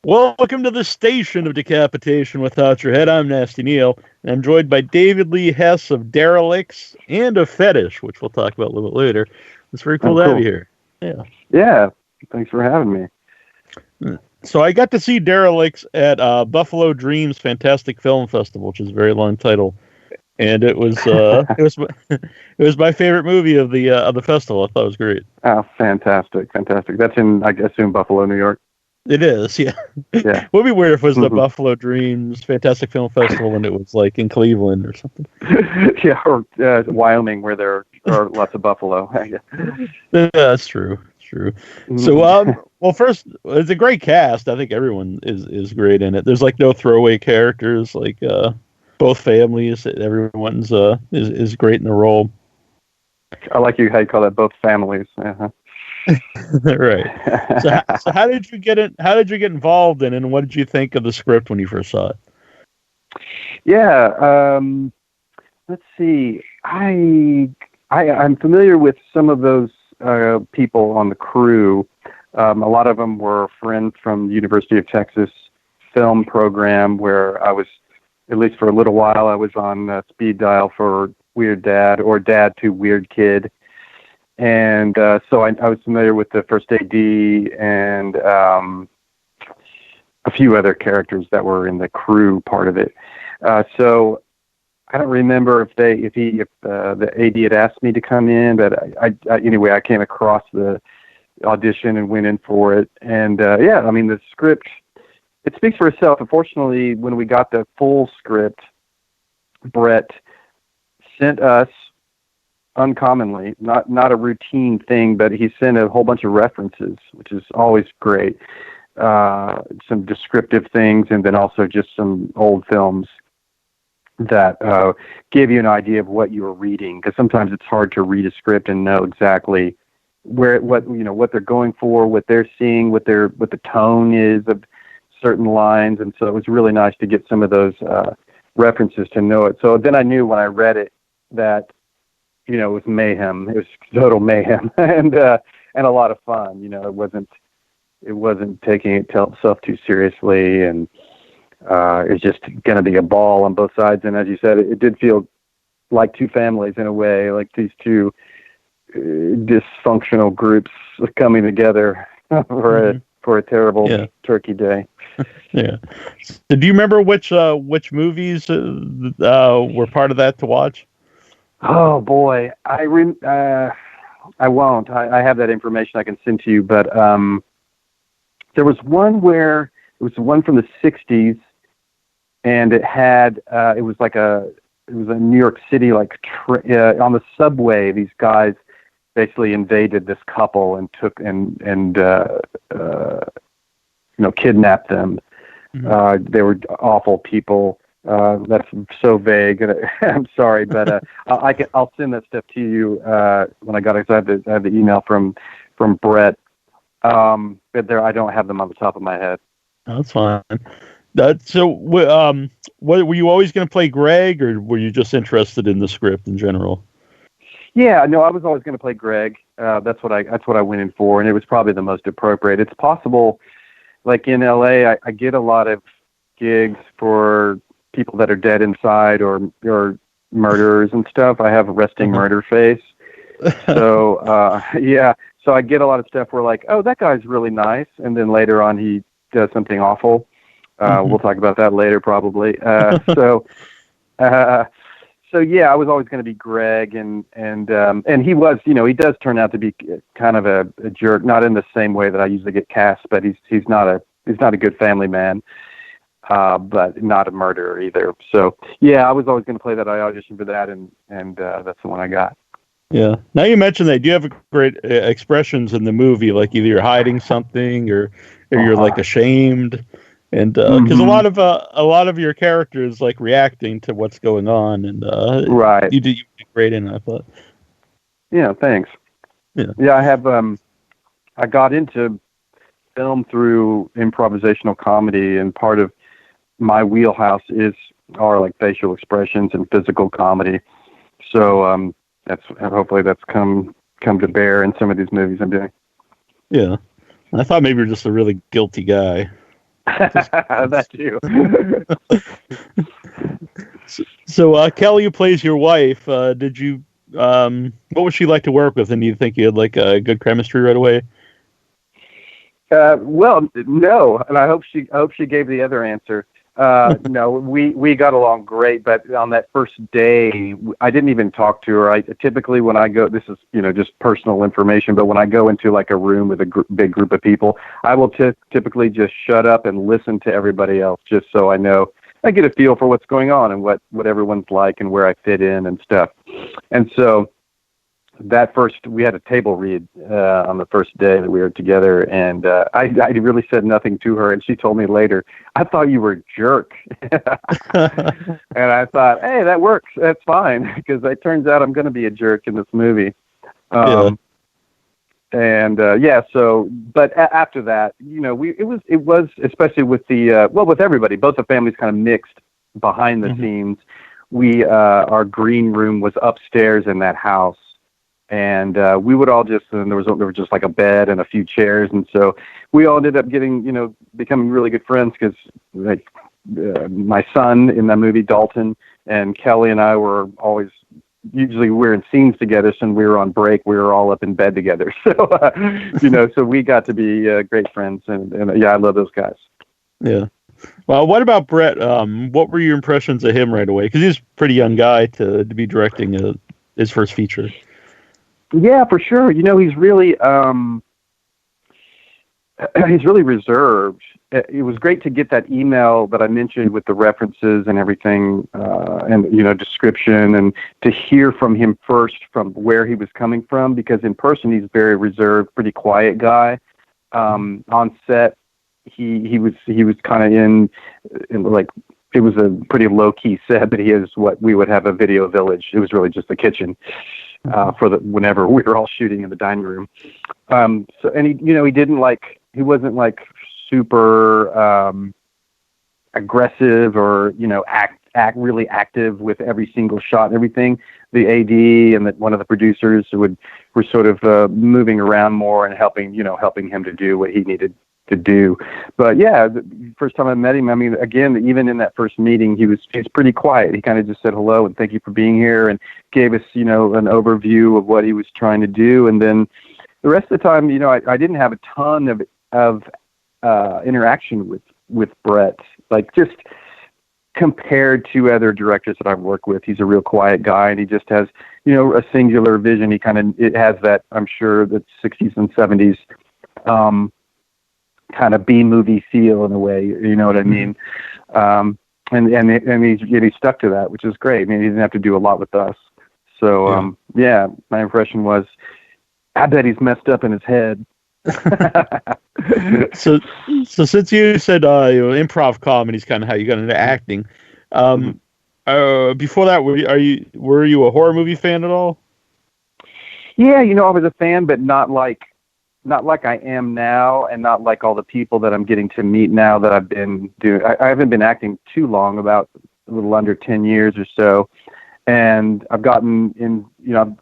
Welcome to the station of decapitation without your head. I'm Nasty Neil, and I'm joined by David Lee Hess of Derelicts and of Fetish, which we'll talk about a little bit later. It's very cool to have you here. Yeah, thanks for having me. So I got to see Derelicts at Buffalo Dreams Fantastic Film Festival, which is a very long title, and it was it was my favorite movie of the festival. I thought it was great. Oh, fantastic! That's in, I assume, Buffalo, New York. It is, yeah. Yeah. Would be weird if it was the Buffalo Dreams Fantastic Film Festival and it was like in Cleveland or something. Yeah, or Wyoming, where there are lots of buffalo. Yeah, that's true. It's true. So, well, first, it's a great cast. I think everyone is great in it. There's like no throwaway characters. Like both families, everyone's is great in the role. I like how you call that, both families. Uh-huh. Right. So how did you get it? How did you get involved in it, and what did you think of the script when you first saw it? Yeah. Let's see. I'm familiar with some of those people on the crew. A lot of them were friends from the University of Texas film program, where I was, at least for a little while, I was on speed dial for Weird Dad or Dad to Weird Kid. And so I was familiar with the first AD and a few other characters that were in the crew part of it. So I don't remember if the AD had asked me to come in, but anyway, I came across the audition and went in for it. And yeah, I mean, the script, it speaks for itself. Unfortunately, when we got the full script, Brett sent us, uncommonly, not a routine thing, but he sent a whole bunch of references, which is always great. Some descriptive things, and then also just some old films that give you an idea of what you were reading. Because sometimes it's hard to read a script and know exactly what they're going for, what they're seeing, what the tone is of certain lines. And so it was really nice to get some of those references to know it. So then I knew when I read it that, it was mayhem. It was total mayhem and a lot of fun. It wasn't taking itself too seriously, and it's just going to be a ball on both sides. And as you said, it did feel like two families in a way, like these two dysfunctional groups coming together for a terrible turkey day. Yeah. So do you remember which movies were part of that to watch? Oh boy, I won't. I have that information I can send to you, but there was one where it was one from the '60s, and it had it was a New York City, like on the subway. These guys basically invaded this couple and took and kidnapped them. They were awful people. That's so vague. I'm sorry, but I'll send that stuff to you when I got it. I have the email from Brett, but I don't have them on the top of my head. That's fine. So, what were you always going to play Gregg, or were you just interested in the script in general? Yeah, no, I was always going to play Gregg. That's what I went in for, and it was probably the most appropriate. It's possible, like in LA, I get a lot of gigs for people that are dead inside or murderers and stuff. I have a resting murder face. So, yeah. So I get a lot of stuff where like, oh, that guy's really nice. And then later on he does something awful. We'll talk about that later probably. So yeah, I was always going to be Gregg, and he was, he does turn out to be kind of a jerk, not in the same way that I usually get cast, but he's not a good family man. But not a murderer either. So yeah, I was always going to play that. I auditioned for that, and that's the one I got. Yeah. Now you mentioned that. Do you have great expressions in the movie, like either you're hiding something or you're like ashamed, and because a lot of your characters like reacting to what's going on, and right, you did great in it, I thought. Yeah, thanks. Yeah, I have. I got into film through improvisational comedy, and part of my wheelhouse are like facial expressions and physical comedy. So hopefully that's come to bear in some of these movies I'm doing. Yeah, I thought maybe you're just a really guilty guy. That too. So Kelly, who plays your wife, did you? What would she like to work with? And do you think you had like a good chemistry right away? Well, no, and I hope she gave the other answer. No, we got along great, but on that first day, I didn't even talk to her. I typically, when I go, this is, just personal information, but when I go into like a room with a big group of people, I will typically just shut up and listen to everybody else, just so I get a feel for what's going on and what everyone's like and where I fit in and stuff. And so we had a table read on the first day that we were together, and I really said nothing to her, and she told me later, I thought you were a jerk. And I thought, hey, that works. That's fine, because it turns out I'm going to be a jerk in this movie. And but after that, it was especially with with everybody, both the families kind of mixed behind the scenes. Our green room was upstairs in that house. And we would all and there was just like a bed and a few chairs, and so we all ended up becoming really good friends, because my son in that movie, Dalton, and Kelly and I were always, usually we're in scenes together, so when we were on break, we were all up in bed together. So so we got to be great friends, and yeah, I love those guys. Yeah. Well, what about Brett? What were your impressions of him right away? Because he's a pretty young guy to be directing his first feature. Yeah, for sure. He's really reserved. It was great to get that email that I mentioned with the references and everything, and description, and to hear from him first from where he was coming from, because in person he's very reserved, pretty quiet guy. On set, he was kind of in like, it was a pretty low key set, but he is what we would have a video village. It was really just the kitchen. Whenever we were all shooting in the dining room. And he wasn't like super aggressive or, act really active with every single shot and everything. The AD and one of the producers were sort of moving around more and helping him to do what he needed to do. But yeah, the first time I met him, I mean, again, even in that first meeting, he was pretty quiet. He kind of just said hello and thank you for being here, and gave us, an overview of what he was trying to do. And then the rest of the time, I didn't have a ton of interaction with Brett, like just compared to other directors that I've worked with. He's a real quiet guy, and he just has, a singular vision. It has that, I'm sure, that 60s and 70s, kind of B-movie feel in a way, you know what I mean? And he stuck to that, which is great. I mean, he didn't have to do a lot with us. So, my impression was, I bet he's messed up in his head. So since you said, improv comedy is kind of how you got into acting, before that, were you a horror movie fan at all? Yeah, I was a fan, but not like I am now, and not like all the people that I'm getting to meet now that I've been doing. I haven't been acting too long, about a little under 10 years or so. And I've gotten in, I've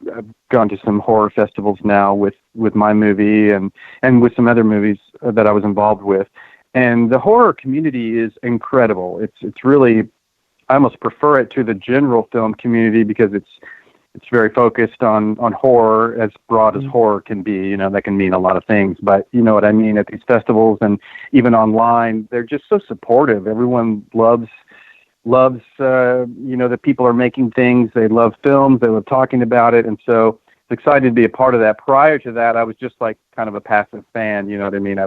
gone to some horror festivals now with my movie and with some other movies that I was involved with. And the horror community is incredible. It's really, I almost prefer it to the general film community, because it's very focused on horror, as broad as horror can be. That can mean a lot of things, but you know what I mean? At these festivals and even online, they're just so supportive. Everyone loves, that people are making things. They love films. They love talking about it. And so it's excited to be a part of that. Prior to that, I was just like kind of a passive fan. You know what I mean? I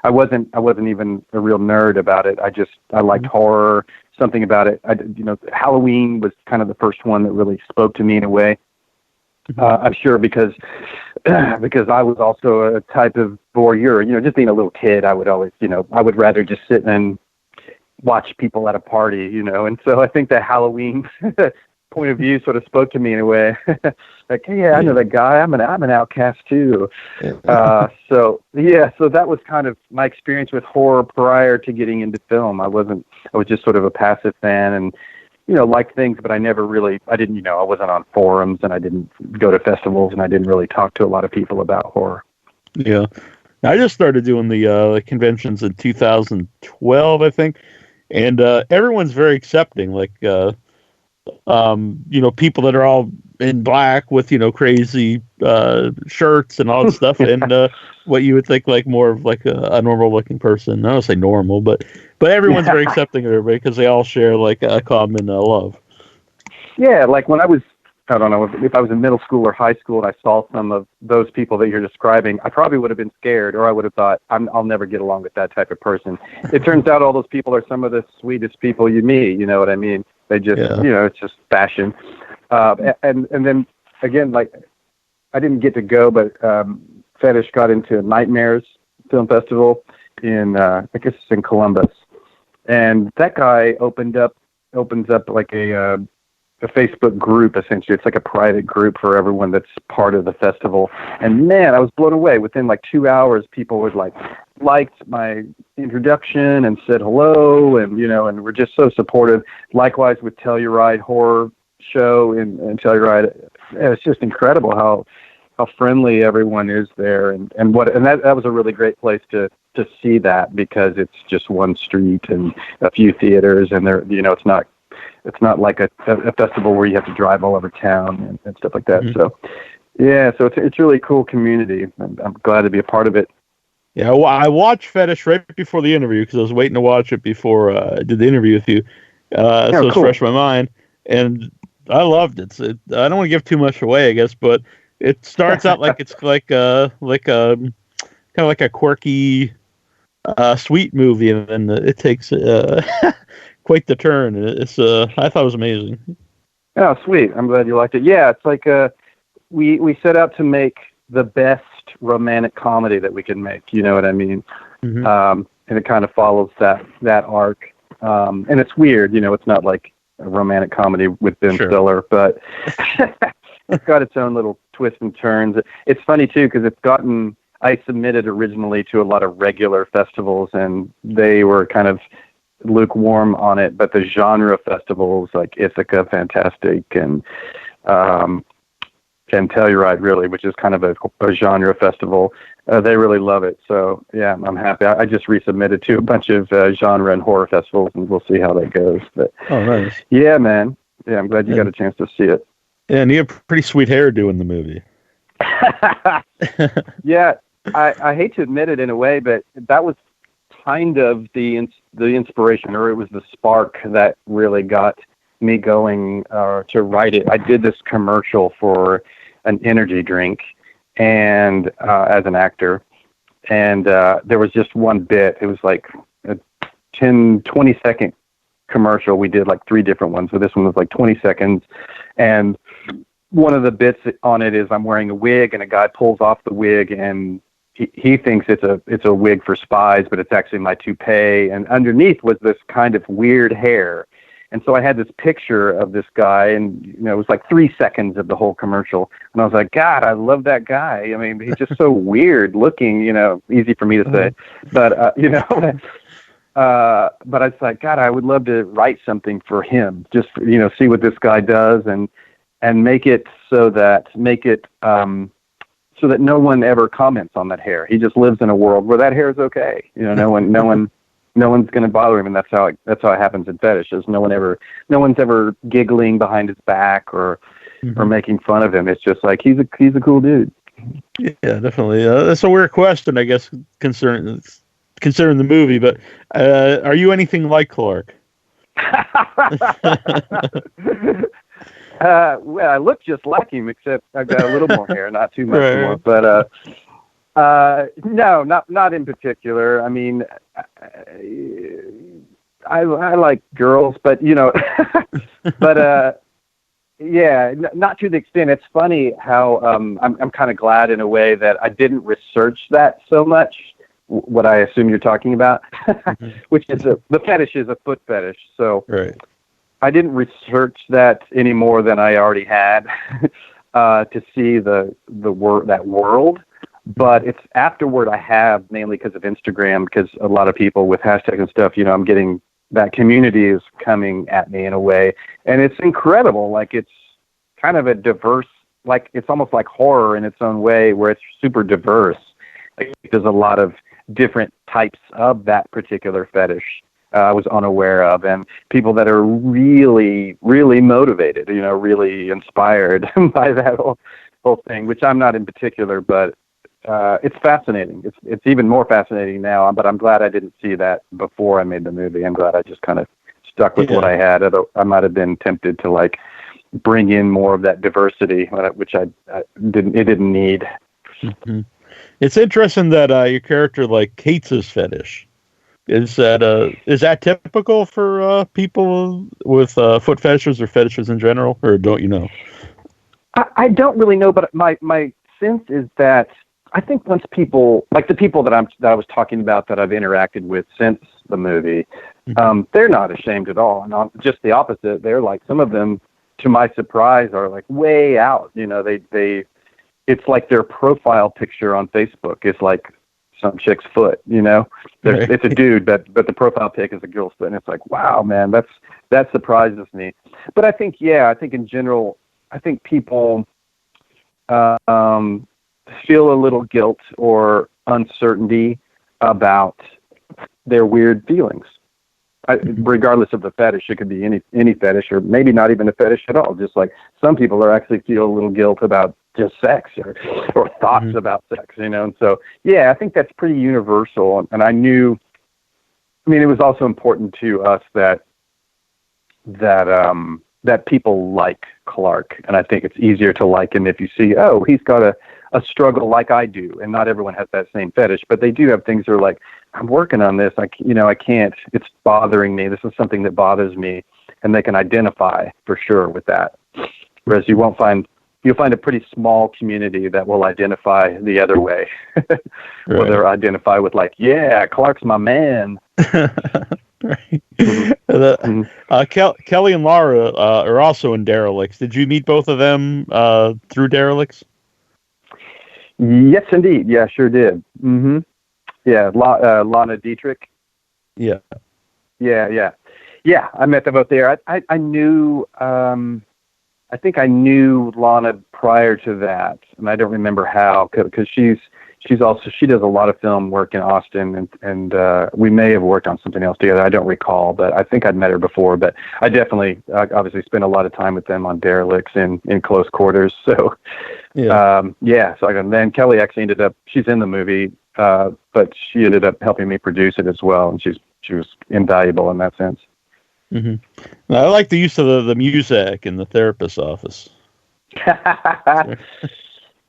wasn't even a real nerd about it. I liked horror, something about it. Halloween was kind of the first one that really spoke to me in a way. I'm sure because I was also a type of voyeur, just being a little kid, I would always, I would rather just sit and watch people at a party, and so I think that Halloween point of view sort of spoke to me in a way. Like, hey, yeah, I know that guy. I'm an outcast too. So that was kind of my experience with horror prior to getting into film. I was just sort of a passive fan, and liked things, but I wasn't on forums, and I didn't go to festivals, and I didn't really talk to a lot of people about horror. Yeah. I just started doing the conventions in 2012, I think, and everyone's very accepting. Like, people that are all in black with crazy shirts and all that stuff, and what you would think like more of like a normal looking person. I don't say normal, but everyone's very accepting of everybody because they all share like a common love. Yeah, like when I don't know, if I was in middle school or high school and I saw some of those people that you're describing, I probably would have been scared, or I would have thought, I'll never get along with that type of person. It turns out all those people are some of the sweetest people you meet, you know what I mean? They just, it's just fashion. And then, again, like, I didn't get to go, but Fetish got into Nightmares Film Festival in, I guess it's in Columbus. And that guy opens up like a Facebook group, essentially. It's like a private group for everyone that's part of the festival. And man, I was blown away. Within like 2 hours, people would liked my introduction and said hello, and and were just so supportive. Likewise with Telluride Horror Show in Telluride. It's just incredible how friendly everyone is there, and that was a really great place to see that, because it's just one street and a few theaters, and there it's not like a festival where you have to drive all over town and stuff like that. Mm-hmm. So, yeah, so it's really cool community. I'm glad to be a part of it. Yeah, well, I watched Fetish right before the interview because I was waiting to watch it before I did the interview with you. So it's fresh in my mind, and I loved it. I don't want to give too much away, I guess, but it starts out like it's like kind of like a quirky, sweet movie, and then it takes quite the turn. It's I thought it was amazing. Oh, sweet! I'm glad you liked it. Yeah, it's like we set out to make the best romantic comedy that we can make. You know what I mean? Mm-hmm. And it kind of follows that arc. And it's weird, it's not like a romantic comedy with Ben Stiller, but it's got its own little twists and turns. It's funny too, because I submitted originally to a lot of regular festivals, and they were kind of lukewarm on it, but the genre festivals like Ithaca, Fantastic, and Telluride, really, which is kind of a genre festival, they really love it. So yeah, I'm happy. I just resubmitted to a bunch of genre and horror festivals, and we'll see how that goes. But nice. Yeah, man. Yeah, I'm glad you got a chance to see it. Yeah, and you have pretty sweet hair doing the movie. Yeah, I hate to admit it in a way, but that was kind of the inspiration, or it was the spark that really got me going to write it. I did this commercial for an energy drink, and as an actor, and there was just one bit. It was like a 20 second commercial. We did like 3 different ones, so this one was like 20 seconds, and one of the bits on it is I'm wearing a wig, and a guy pulls off the wig, and he thinks it's a wig for spies, but it's actually my toupee, and underneath was this kind of weird hair. And so I had this picture of this guy, and it was like 3 seconds of the whole commercial, and I was like, God, I love that guy. I mean, he's just so weird looking, easy for me to say, but but I was like, God, I would love to write something for him, just see what this guy does, and make it so that no one ever comments on that hair. He just lives in a world where that hair is okay. No one's going to bother him, and that's how it happens in fetishes. No one's ever giggling behind his back or making fun of him. It's just like he's a cool dude. Yeah, definitely. That's a weird question, I guess, concerning the movie. But are you anything like Clark? Well, I look just like him, except I've got a little more hair, not too much more. But no, not in particular. I mean, I like girls, but but yeah, not to the extent. It's funny how I'm kind of glad in a way that I didn't research that so much. What I assume you're talking about, which is the fetish is a foot fetish. So I didn't research that any more than I already had to see that world. But it's afterward I have, mainly because of Instagram, because a lot of people with hashtags and stuff, I'm getting that community is coming at me in a way. And it's incredible. Like, it's kind of a diverse, like, it's almost like horror in its own way, where it's super diverse. Like, there's a lot of different types of that particular fetish I was unaware of, and people that are really, really motivated, really inspired by that whole thing, which I'm not in particular, but it's fascinating. It's even more fascinating now, but I'm glad I didn't see that before I made the movie. I'm glad I just kind of stuck with what I had. I might have been tempted to like bring in more of that diversity, which I didn't need. Mm-hmm. It's interesting that your character like hates his fetish. Is that typical for people with foot fetishes or fetishes in general, or don't you know? I don't really know, but my sense is that I think once people, like the people that I was talking about that I've interacted with since the movie, they're not ashamed at all, and just the opposite. They're like, some of them, to my surprise, are like way out. It's like their profile picture on Facebook is like some chick's foot, It's a dude, but the profile pic is a girl's foot, and it's like, wow, man, that surprises me. But I think in general, I think people feel a little guilt or uncertainty about their weird feelings. Regardless of the fetish, it could be any fetish, or maybe not even a fetish at all. Just like some people are actually feel a little guilt about just sex or thoughts about sex, And so, I think that's pretty universal. And it was also important to us that people like Clark. And I think it's easier to like him if you see, oh, he's got a struggle like I do. And not everyone has that same fetish, but they do have things that are like, I'm working on this. I can't, it's bothering me. This is something that bothers me. And they can identify for sure with that. Whereas you'll find a pretty small community that will identify the other way. Or they'll identify with like, yeah, Clark's my man. Right. Kelly and Laura are also in Derelicts. Did you meet both of them through Derelicts? Yes, indeed. Yeah, sure did. Mm-hmm. Yeah, Lana Dietrich. Yeah. Yeah. I met them both there. I knew. I think I knew Lana prior to that, and I don't remember how, because she does a lot of film work in Austin, and we may have worked on something else together. I don't recall, but I think I'd met her before. But I definitely obviously spent a lot of time with them on Derelicts in close quarters. So So then Kelly actually she's in the movie, but she ended up helping me produce it as well, and she was invaluable in that sense. Mm-hmm. I like the use of the music in the therapist's office.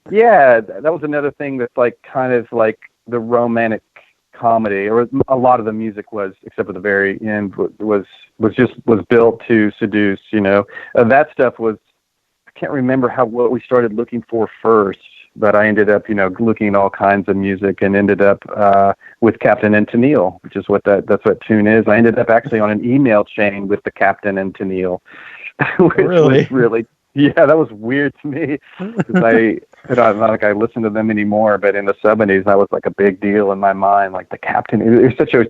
Yeah, that was another thing that's like kind of like the romantic comedy, or a lot of the music was, except for the very end, was built to seduce. That stuff was. I can't remember what we started looking for first, but I ended up looking at all kinds of music and ended up with Captain and Tennille, which is that's what tune is. I ended up actually on an email chain with the Captain and Tennille, which was really. Yeah, that was weird to me, because not like I listen to them anymore, but in the 70s, that was like a big deal in my mind. Like the Captain,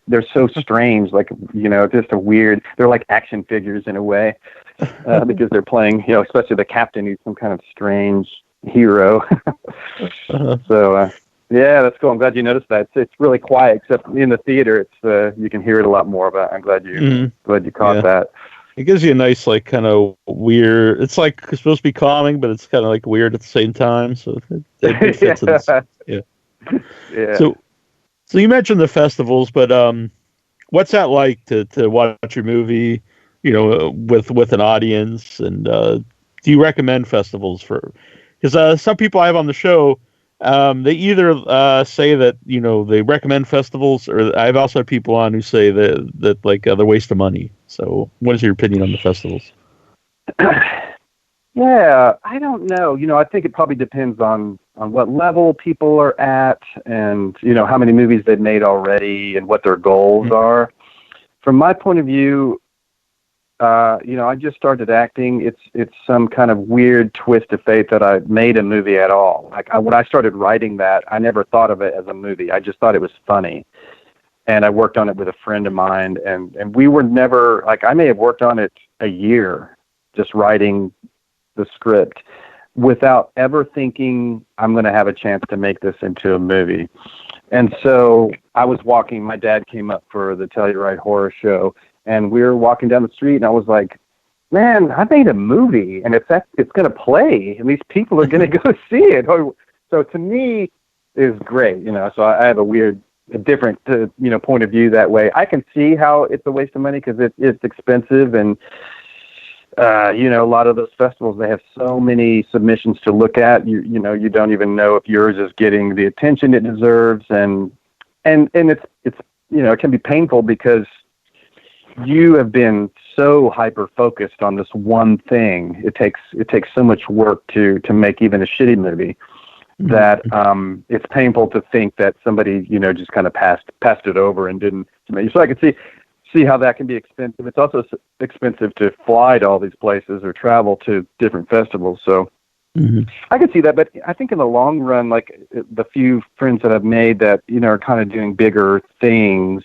they're so strange, like, just a weird, they're like action figures in a way, because they're playing, especially the Captain, he's some kind of strange hero. So, yeah, that's cool. I'm glad you noticed that. It's really quiet, except in the theater, you can hear it a lot more, but I'm glad you caught that. It gives you a nice, like, kind of weird. It's like it's supposed to be calming, but it's kind of like weird at the same time. So it fits in. Yeah. So you mentioned the festivals, but what's that like to watch your movie, with an audience? And do you recommend festivals because some people I have on the show, they either say that they recommend festivals, or I've also had people on who say that like they're a waste of money. So, what is your opinion on the festivals? Yeah, I don't know. I think it probably depends on what level people are at, and how many movies they've made already, and what their goals are. From my point of view, I just started acting. It's some kind of weird twist of fate that I made a movie at all. Like when I started writing that, I never thought of it as a movie. I just thought it was funny. And I worked on it with a friend of mine, and we were never, like, I may have worked on it a year, just writing the script. without ever thinking I'm going to have a chance to make this into a movie. And so I was walking, my dad came up for the Telluride horror show, and we were walking down the street, and I was like, man, I made a movie, and it's going to play, and these people are going to go see it. So to me, it's great, so I have a different, point of view that way. I can see how it's a waste of money because it's expensive, and a lot of those festivals, they have so many submissions to look at. You don't even know if yours is getting the attention it deserves, and it's it can be painful because you have been so hyper focused on this one thing. It takes so much work to make even a shitty movie that it's painful to think that somebody just kind of passed it over and didn't. So I could see how that can be expensive. It's also expensive to fly to all these places or travel to different festivals. So I can see that, but I think in the long run, like the few friends that I've made that, are kind of doing bigger things,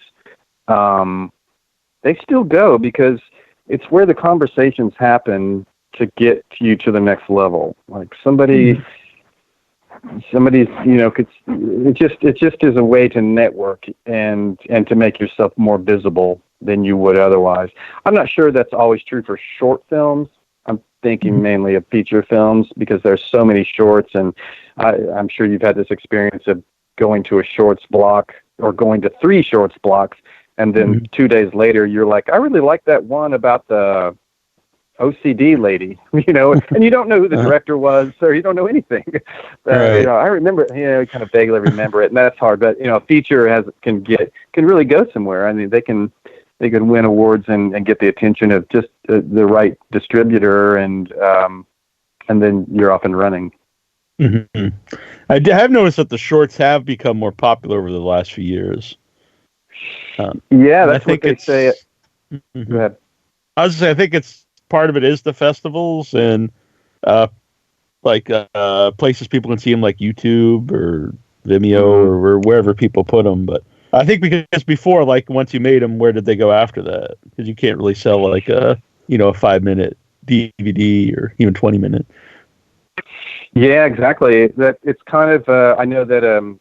they still go because it's where the conversations happen to get you to the next level. Like somebody's, it just is a way to network and to make yourself more visible than you would otherwise. I'm not sure that's always true for short films. I'm thinking mainly of feature films because there's so many shorts, and I'm sure you've had this experience of going to a shorts block or going to 3 shorts blocks, and then 2 days later you're like, I really like that one about the OCD lady, and you don't know who the director was, or you don't know anything. Right. I remember, kind of vaguely remember it, and that's hard. But a feature can really go somewhere. I mean, they can win awards and get the attention of just the right distributor, and then you're off and running. Mm-hmm. I have noticed that the shorts have become more popular over the last few years. That's what they say. Go ahead. I was just saying, I think it's part of it is the festivals and places people can see them, like YouTube or Vimeo or wherever people put them. But I think because before, like once you made them, where did they go after that? Because you can't really sell like a 5-minute DVD or even 20-minute. Yeah, exactly. That it's kind of I know that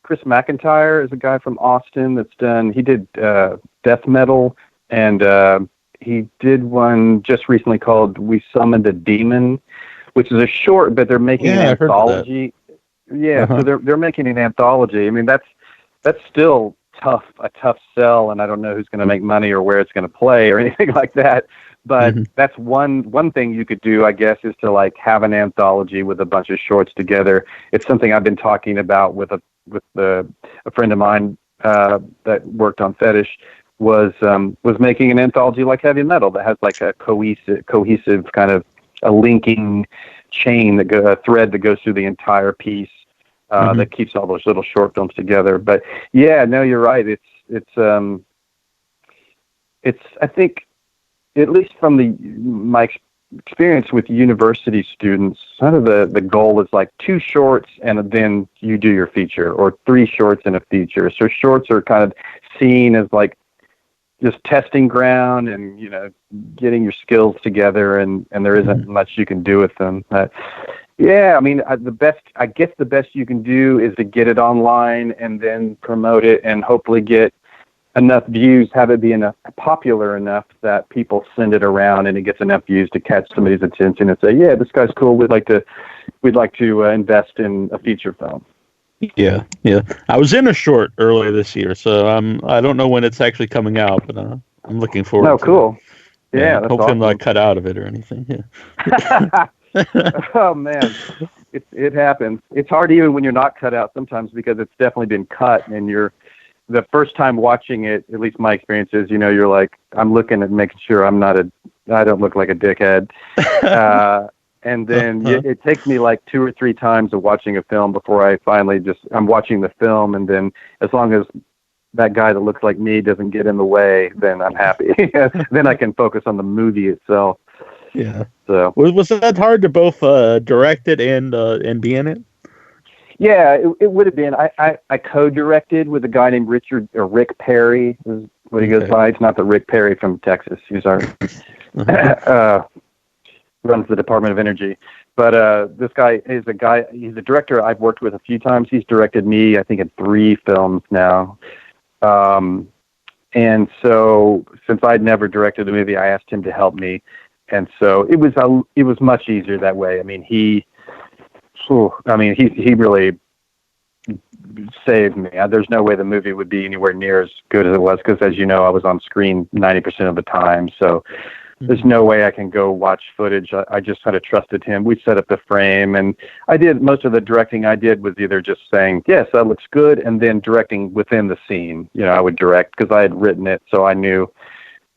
Chris McIntyre is a guy from Austin he did death metal, and he did one just recently called "We Summoned a Demon," which is a short, but they're making an anthology. Yeah, so they're making an anthology. I mean, that's still a tough sell, and I don't know who's going to make money or where it's going to play or anything like that. But that's one thing you could do, I guess, is to like have an anthology with a bunch of shorts together. It's something I've been talking about with a friend of mine that worked on Fetish. Was making an anthology like heavy metal that has like a cohesive kind of a linking chain a thread that goes through the entire piece that keeps all those little short films together. But yeah, no, you're right. It's I think, at least from my experience with university students, kind of the goal is like 2 shorts and then you do your feature, or 3 shorts and a feature. So shorts are kind of seen as like just testing ground and getting your skills together, and there isn't much you can do with them. Yeah, I mean, the best you can do is to get it online and then promote it and hopefully get enough views, have it be popular enough that people send it around and it gets enough views to catch somebody's attention and say, yeah, this guy's cool, we'd like to invest in a feature film. Yeah. I was in a short earlier this year, so I don't know when it's actually coming out, but I'm looking forward. Oh, cool. It. Yeah, that's hopefully awesome. I'm not cut out of it or anything. Yeah. Oh man, it happens. It's hard even when you're not cut out sometimes, because it's definitely been cut, and the first time watching it, at least my experience is, you're like, I'm looking at making sure I don't look like a dickhead. And then it takes me like 2 or 3 times of watching a film before I finally I'm watching the film, and then as long as that guy that looks like me doesn't get in the way, then I'm happy. Then I can focus on the movie itself. Yeah. So was that hard to both direct it and be in it? Yeah, it would have been. I co-directed with a guy named Rick Perry, is what he goes by. It's not the Rick Perry from Texas. He's our runs the Department of Energy. But this guy is he's a director I've worked with a few times. He's directed me, I think, in 3 films now. And so since I'd never directed a movie, I asked him to help me. And so it was much easier that way. I mean, he really saved me. There's no way the movie would be anywhere near as good as it was, because, as you know, I was on screen 90% of the time. So there's no way I can go watch footage. I just kind of trusted him. We set up the frame, and most of the directing I did was either just saying, yes, that looks good, and then directing within the scene. I would direct because I had written it, so I knew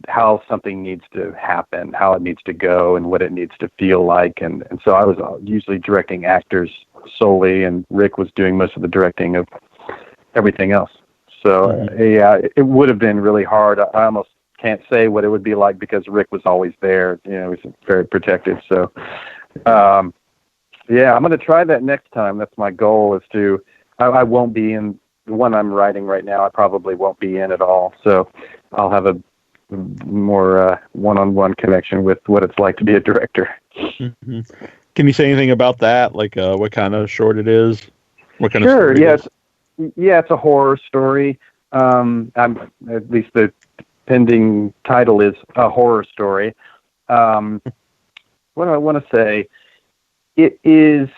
how something needs to happen, how it needs to go, and what it needs to feel like. And so I was usually directing actors solely, and Rick was doing most of the directing of everything else. So it would have been really hard. I almost can't say what it would be like because Rick was always there. He was very protective. So, I'm going to try that next time. That's my goal, is to, I won't be in the one I'm writing right now. I probably won't be in at all. So I'll have a more one-on-one connection with what it's like to be a director. Mm-hmm. Can you say anything about that? Like what kind of short it is? What kind of story? Sure. Yes. It's a horror story. At least the pending title is a horror story. What do I want to say? It is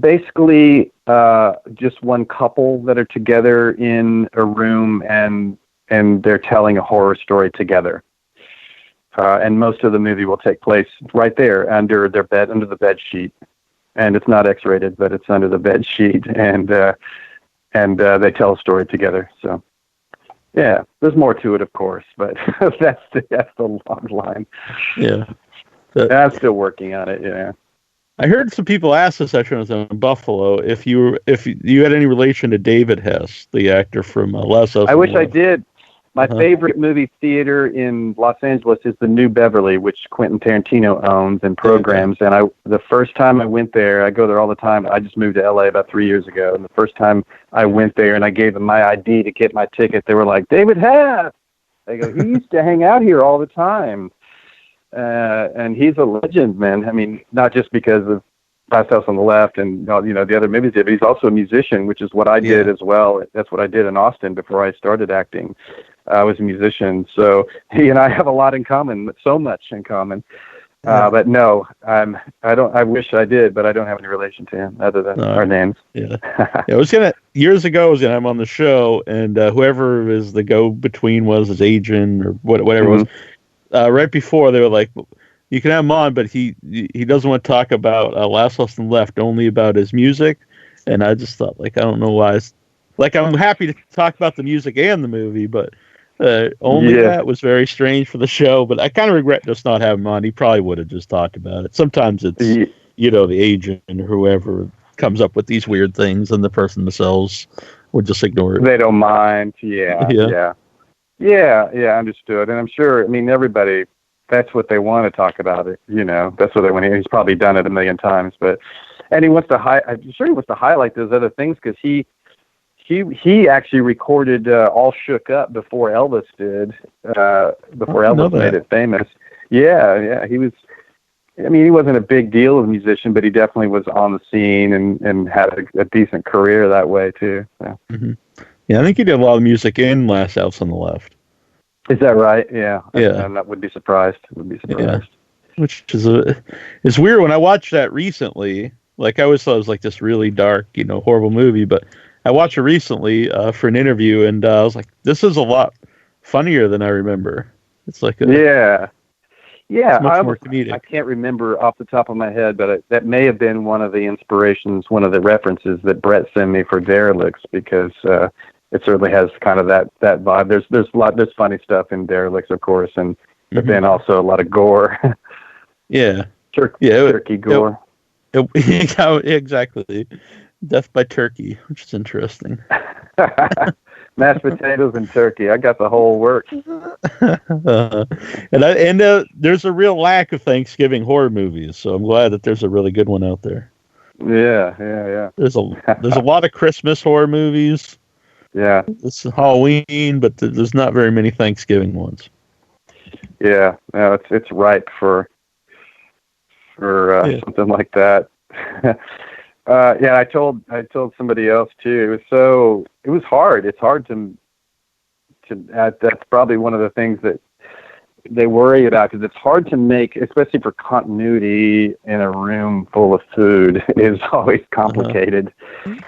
basically just one couple that are together in a room, and they're telling a horror story together. And most of the movie will take place right there under their bed, under the bed sheet. And it's not X-rated, but it's under the bed sheet, and they tell a story together. So, yeah, there's more to it, of course, but that's the long line. Yeah, I'm still working on it. Yeah, I heard some people ask this actually when I was in Buffalo if you had any relation to David Hess, the actor from Last House on the Left. I did. My favorite movie theater in Los Angeles is the New Beverly, which Quentin Tarantino owns and programs. And the first time I went there, I go there all the time. I just moved to LA about 3 years ago. And the first time I went there and I gave them my ID to get my ticket, they were like, David Hess. They go, he used to hang out here all the time. And he's a legend, man. I mean, not just because of Last House on the Left and the other movies, but he's also a musician, which is what I did as well. That's what I did in Austin before I started acting. I was a musician, so he and I have a lot in common, so much in common. But no, I wish I did, but I don't have any relation to him other than our names. Yeah, years ago, I'm on the show, and whoever is the go-between was his agent or whatever it was. Right before, they were like, you can have him on, but he doesn't want to talk about Last House on the Left, only about his music. And I just thought, I don't know why. I'm happy to talk about the music and the movie, but only that was very strange for the show. But I kind of regret just not having him on. He probably would have just talked about it. Sometimes it's, the agent or whoever comes up with these weird things, and the person themselves would just ignore it. They don't mind. Yeah, understood. And I'm sure, everybody, that's what they want to talk about it. That's what they want to hear. He's probably done it a million times, and he wants to I'm sure he wants to highlight those other things, because he actually recorded All Shook Up before Elvis did, before Elvis made it famous. Yeah, he was, he wasn't a big deal of a musician, but he definitely was on the scene and had a decent career that way too. So. Mm-hmm. Yeah, I think he did a lot of music in Last House on the Left. Is that right? Yeah. I would be surprised. Yeah. Which is it's weird when I watched that recently. I always thought it was like this really dark, horrible movie, but I watched it recently for an interview, and I was like, this is a lot funnier than I remember. It's like much more comedic. I can't remember off the top of my head, but that may have been one of the inspirations, one of the references that Brett sent me for Derelicts, because it certainly has kind of that vibe. There's funny stuff in Derelicts, of course, but then also a lot of gore. Yeah. Turkey gore. Exactly. Death by turkey, which is interesting. Mashed potatoes and turkey. I got the whole works. And there's a real lack of Thanksgiving horror movies, so I'm glad that there's a really good one out there. Yeah. There's a lot of Christmas horror movies. Yeah. It's Halloween, but there's not very many Thanksgiving ones. Yeah. No, it's ripe for or something like that. Yeah, I told somebody else too. It was hard. It's hard to that's probably one of the things that they worry about, because it's hard to make, especially for continuity in a room full of food, is always complicated.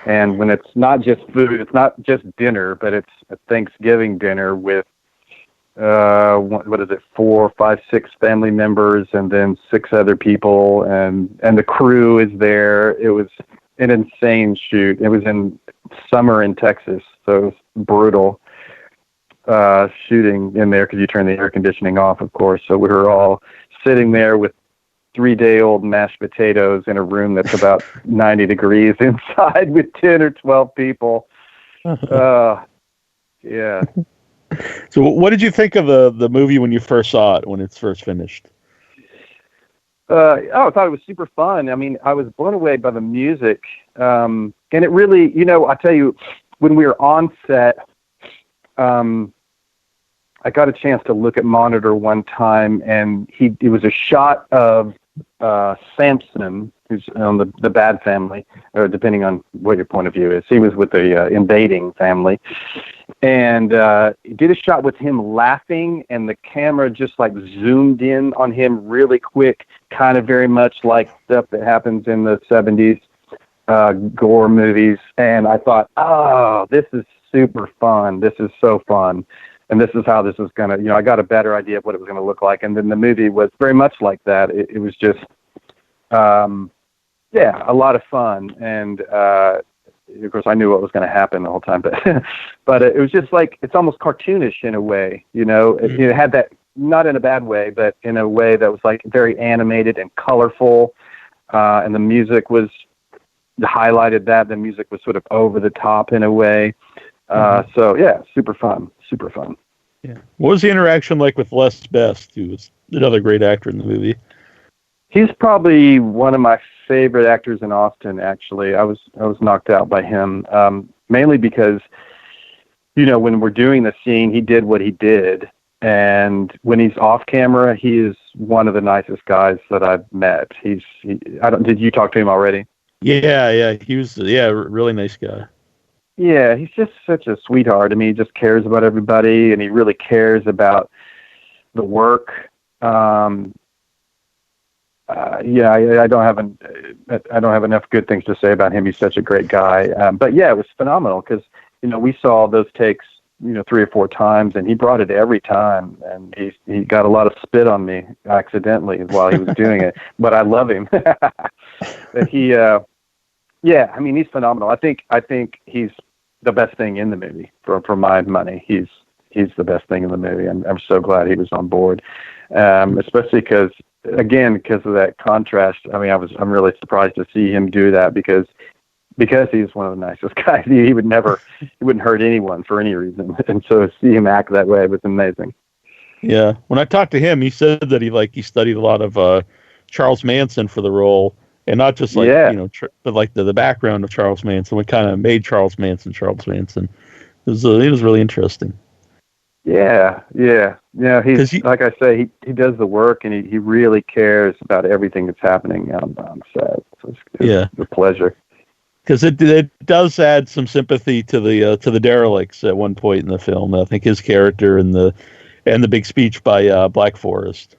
And when it's not just food, it's not just dinner, but it's a Thanksgiving dinner with what is it, 4, 5, 6 family members, and then 6 other people, and the crew is there. It was an insane shoot. It was in summer in Texas, so it was brutal shooting in there, because you turn the air conditioning off, of course. So we were all sitting there with 3-day-old mashed potatoes in a room that's about 90 degrees inside with 10 or 12 people. Yeah. So what did you think of the movie when you first saw it, when it's first finished? I thought it was super fun. I mean, I was blown away by the music. And it really, I tell you, when we were on set, I got a chance to look at monitor one time, and it was a shot of Samson, who's on the bad family, or depending on what your point of view is. He was with the invading family, and he did a shot with him laughing, and the camera just like zoomed in on him really quick, kind of very much like stuff that happens in the 70s gore movies. And I thought, oh, this is super fun. This is so fun. And this is how this is going to, I got a better idea of what it was going to look like. And then the movie was very much like that. It was just, a lot of fun. And, of course, I knew what was going to happen the whole time, but it was just like, it's almost cartoonish in a way, it had that, not in a bad way, but in a way that was like very animated and colorful. And the music highlighted that. The music was sort of over the top in a way. So yeah, super fun. Yeah. What was the interaction like with Les Best, who was another great actor in the movie? He's probably one of my favorite actors in Austin, actually. I was knocked out by him, mainly because, when we're doing the scene, he did what he did. And when he's off camera, he is one of the nicest guys that I've met. Did you talk to him already? Yeah. He was, really nice guy. Yeah, he's just such a sweetheart. I mean, he just cares about everybody, and he really cares about the work. I don't have enough good things to say about him. He's such a great guy. But yeah, it was phenomenal, because we saw those takes 3 or 4 times, and he brought it every time, and he got a lot of spit on me accidentally while he was doing it. But I love him. But he. Yeah, I mean, he's phenomenal. I think he's the best thing in the movie for my money. He's the best thing in the movie. I'm so glad he was on board, especially because of that contrast. I mean, I'm really surprised to see him do that, because he's one of the nicest guys. He wouldn't hurt anyone for any reason, and so to see him act that way was amazing. Yeah, when I talked to him, he said that he studied a lot of Charles Manson for the role. And not just like, but like the background of Charles Manson, what kind of made Charles Manson. It was really interesting. Yeah. He's, like I say, he does the work, and he really cares about everything that's happening on set. So it's a pleasure. Because it does add some sympathy to the Derelicts at one point in the film. I think his character and the big speech by Black Forest.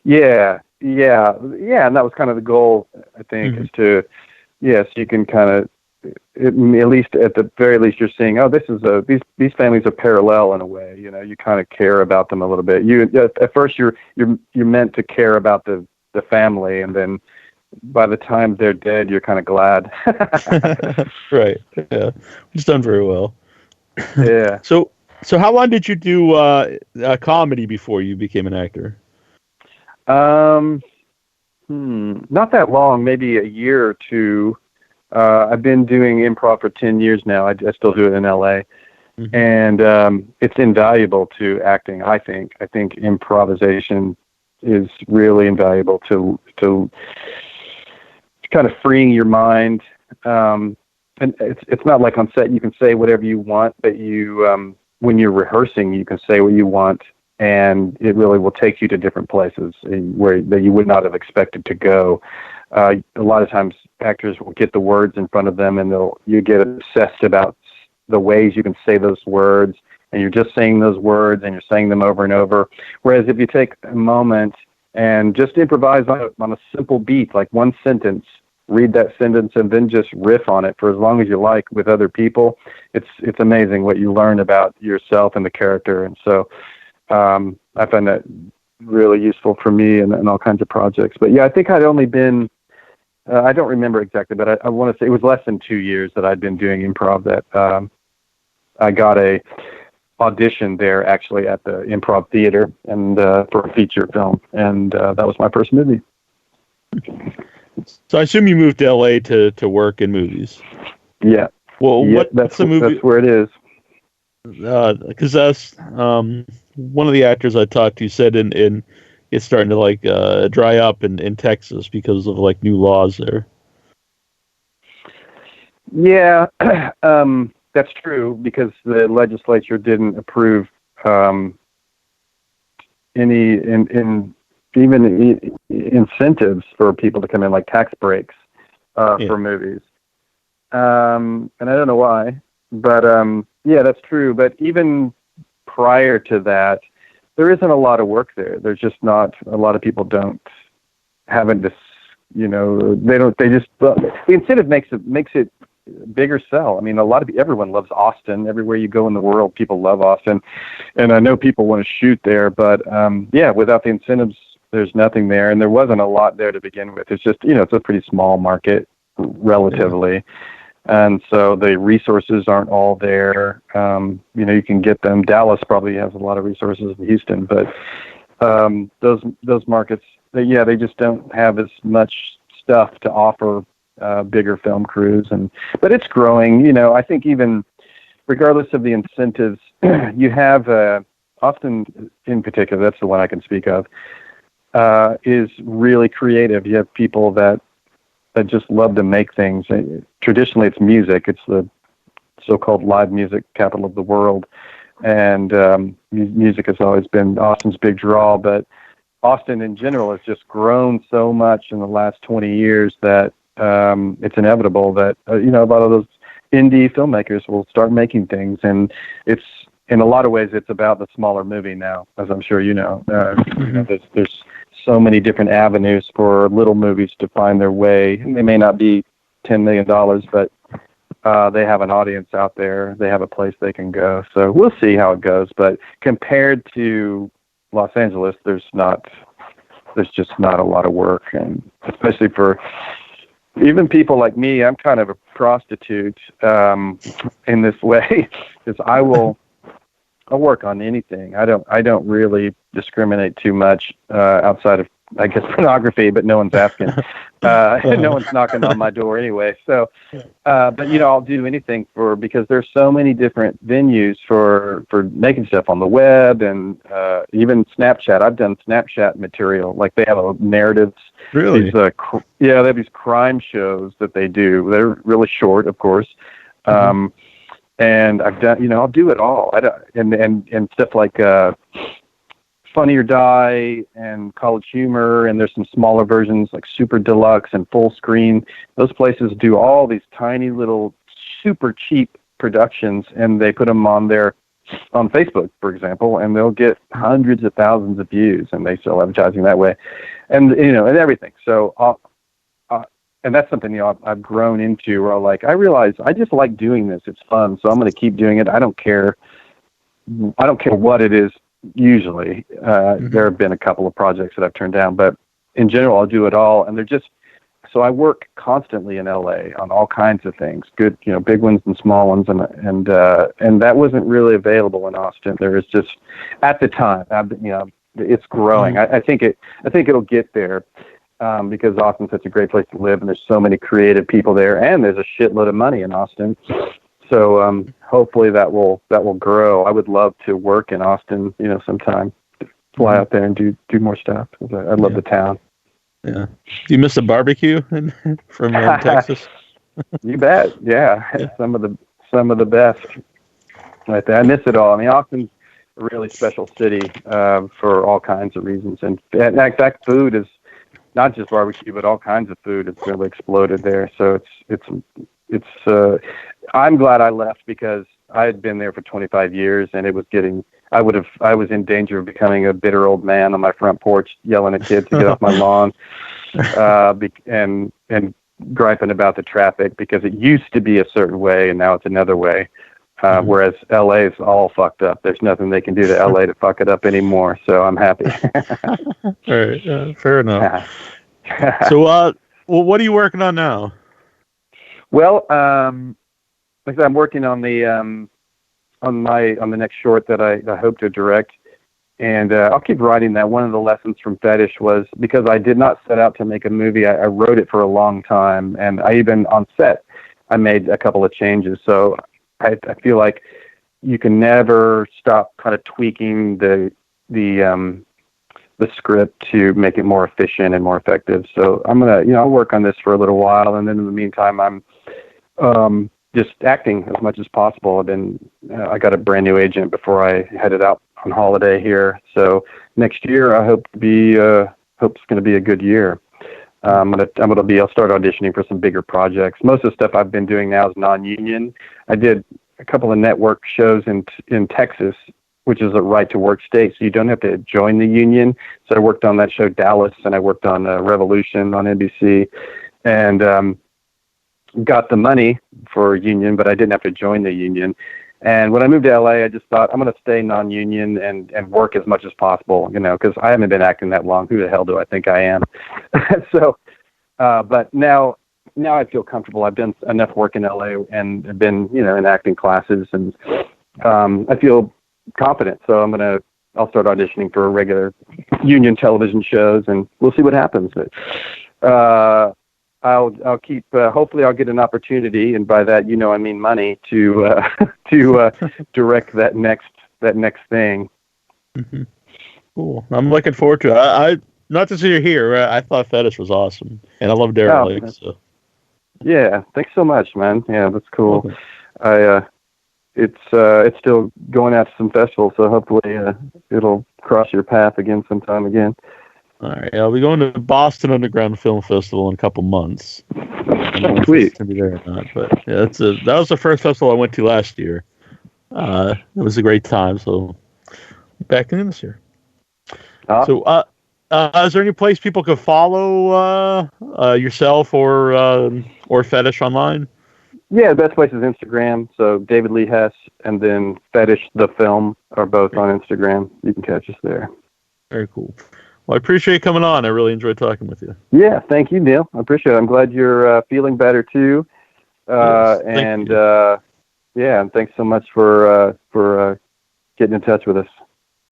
Yeah, and that was kind of the goal, I think, is to, so you can kind of, at the very least, you're seeing, these families are parallel in a way. You kind of care about them a little bit. At first you're meant to care about the family, and then by the time they're dead, you're kind of glad. Right. Yeah, it's done very well. Yeah. So how long did you do comedy before you became an actor? Not that long, maybe a year or 2. I've been doing improv for 10 years now. I still do it in LA. And it's invaluable to acting, I think. I think improvisation is really invaluable to kind of freeing your mind. And it's not like on set you can say whatever you want, but when you're rehearsing, you can say what you want and it really will take you to different places where that you would not have expected to go. A lot of times actors will get the words in front of them, and you get obsessed about the ways you can say those words, and you're just saying those words and you're saying them over and over. Whereas if you take a moment and just improvise on a simple beat, like one sentence, read that sentence and then just riff on it for as long as you like with other people, it's amazing what you learn about yourself and the character. And so I find that really useful for me and all kinds of projects. But yeah, I think I'd only been, I don't remember exactly, but I want to say it was less than 2 years that I'd been doing improv that I got a audition there actually at the Improv Theater and for a feature film. And that was my first movie. So I assume you moved to LA to work in movies. Yeah. Well, what's the movie? That's where it is. Because that's one of the actors I talked to said in it's starting to like dry up in Texas because of like new laws there. Yeah, that's true because the legislature didn't approve any even incentives for people to come in, like tax breaks for movies. And I don't know why, but yeah, that's true. But even prior to that, there isn't a lot of work there. There's just not a lot of people haven't this, the incentive makes it bigger sell. I mean, everyone loves Austin. Everywhere you go in the world, people love Austin. And I know people want to shoot there, but yeah, without the incentives, there's nothing there. And there wasn't a lot there to begin with. It's just, it's a pretty small market relatively. Yeah. And so the resources aren't all there. You can get them. Dallas probably has a lot of resources in Houston, but those markets, they just don't have as much stuff to offer bigger film crews. But it's growing. I think even regardless of the incentives, you have Austin in particular. That's the one I can speak of. Is really creative. You have people that just love to make things. Traditionally, it's music. It's the so-called live music capital of the world, and music has always been Austin's big draw. But Austin, in general, has just grown so much in the last 20 years that it's inevitable that a lot of those indie filmmakers will start making things, and it's in a lot of ways it's about the smaller movie now, as I'm sure you know. There's so many different avenues for little movies to find their way. They may not be $10 million, but they have an audience out there. They have a place they can go. So we'll see how it goes. But compared to Los Angeles, there's just not a lot of work, and especially for even people like me. I'm kind of a prostitute in this way, because I'll work on anything. I don't really discriminate too much outside of, I guess, pornography, but no one's asking. No one's knocking on my door anyway. So, but I'll do anything because there's so many different venues for making stuff on the web and even Snapchat. I've done Snapchat material. Like they have a narratives. Really? They have these crime shows that they do. They're really short, of course. And I've done, I'll do it all. And stuff like Funny or Die and College Humor, and there's some smaller versions like Super Deluxe and Full Screen. Those places do all these tiny little super cheap productions, and they put them on Facebook, for example, and they'll get hundreds of thousands of views, and they sell advertising that way, and and everything. So and that's something I've grown into, where I realize I just like doing this. It's fun, so I'm going to keep doing it. I don't care what it is. Usually, there have been a couple of projects that I've turned down, but in general, I'll do it all. And they're just so I work constantly in LA on all kinds of things, good, big ones and small ones, and that wasn't really available in Austin. There is just at the time, it's growing. I think it'll get there. Because Austin's such a great place to live, and there's so many creative people there, and there's a shitload of money in Austin. So hopefully that will grow. I would love to work in Austin, sometime, fly out there and do more stuff. I love the town. Yeah. Do you miss the barbecue from Texas? You bet. Yeah. Some of the best right there. I miss it all. I mean, Austin's a really special city for all kinds of reasons. And in fact, food is not just barbecue, but all kinds of food. It's really exploded there. So it's. I'm glad I left because I had been there for 25 years, and it was getting. I was in danger of becoming a bitter old man on my front porch, yelling at kids to get off my lawn, and griping about the traffic because it used to be a certain way and now it's another way. Whereas LA is all fucked up. There's nothing they can do to LA to fuck it up anymore. So I'm happy. All right, fair enough. So, well, what are you working on now? Well, like I said, I'm working on the next short that I hope to direct, and I'll keep writing that. One of the lessons from Fetish was because I did not set out to make a movie. I wrote it for a long time, and I even on set I made a couple of changes. So I feel like you can never stop kind of tweaking the script to make it more efficient and more effective. So I'm gonna I'll work on this for a little while, and then in the meantime I'm just acting as much as possible. I got a brand new agent before I headed out on holiday here. So next year I hope it's going to be a good year. I'll start auditioning for some bigger projects. Most of the stuff I've been doing now is non-union. I did a couple of network shows in Texas, which is a right to work state. So you don't have to join the union. So I worked on that show Dallas, and I worked on Revolution on NBC, and got the money for a union, but I didn't have to join the union. And when I moved to LA, I just thought I'm going to stay non-union and work as much as possible, because I haven't been acting that long. Who the hell do I think I am? So, but now I feel comfortable. I've done enough work in LA and have been, in acting classes, and I feel confident. So I'll start auditioning for regular union television shows, and we'll see what happens. But, I'll keep. Hopefully, I'll get an opportunity, and by that, I mean money to direct that next thing. Mm-hmm. Cool. I'm looking forward to it. I not to see you here. I thought Fetish was awesome, and I love Derelicts. So. Yeah, thanks so much, man. Yeah, that's cool. Okay. It's still going out to some festivals, so hopefully it'll cross your path again sometime again. All right, I'll be going to Boston Underground Film Festival in a couple months. I don't know if it's gonna be there or not, but yeah, that was the first festival I went to last year. It was a great time, so back in this year. So, is there any place people could follow yourself or Fetish online? Yeah, the best place is Instagram. So David Lee Hess and then Fetish the Film are both on Instagram. You can catch us there. Very cool. Well, I appreciate you coming on. I really enjoyed talking with you. Yeah, thank you, Neil. I appreciate it. I'm glad you're feeling better too. Yes, and thanks so much for getting in touch with us.